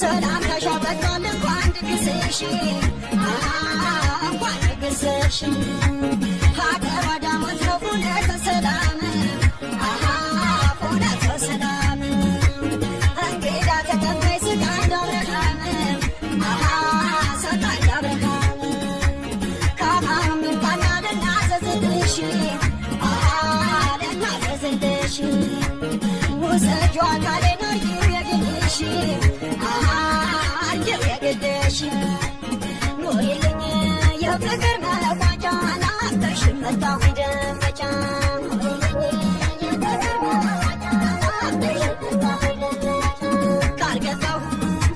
ሰላም ተሻበቃል እንኳን ድግስ ልጅሽ እንኳን ነገሰሽ ሀገሯ ዳሞት ነው ፍኖተ ሰላም ፍኖተ ሰላም እንግዳ ተቀባይ ስጋ እንዳብረሃም ሰጣ እንዳብረሃም ካማም እንኳን ልናዘዝልሽ ልናዘዝልሽ ውሰጇ ካሌን አርጊው የግድሽ አርጊው የግድሽ ኑሪልኝ የፍቅር መቋጫ ናፍቀሽኝ መጣሁኝ ደንበጫ ቃል ገባሁ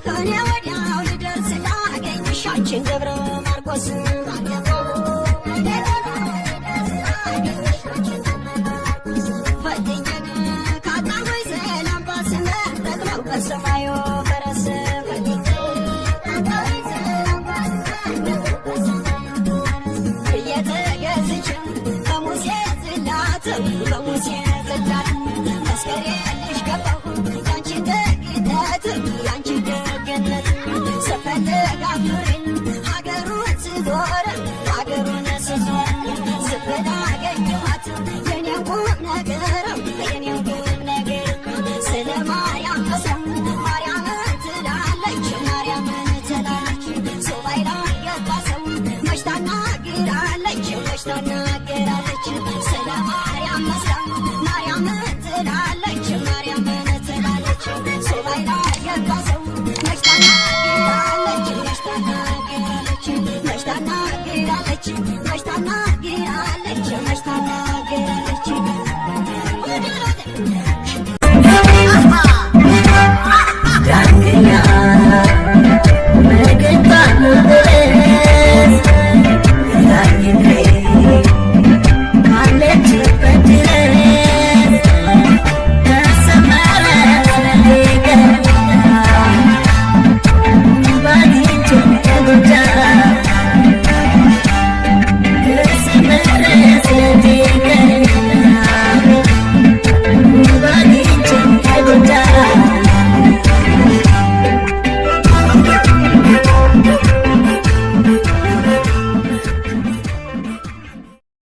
ከኔ ወዲያው ልደርስ ላገኝሽ አንቺን ገብረ ማርቆስ ሰማዩ ፈረስ እየተገዝች ከሙሴ ጽላት ከሙሴ ጽላት መስከሬልሽ ገባሁ ያንቺን ደግነት ያንቺን ደግነት ስፈልግ አፍሬን ሀገሩን ስዞር ሀገሩን ስዞር ስፍል አገኘኋት የኔን ቁም ነገር የኔን ቁም ነገር ስለ ማርያም መስላ ተናገራለች ስለ ማርያም መስላ ማርያም ትላለች ማርያም ትላለች ሱባኤ ላይ ገባ ሰው መች ተናገራለች መች ተናገራለች መች ተናገራለች መች ተናገራለች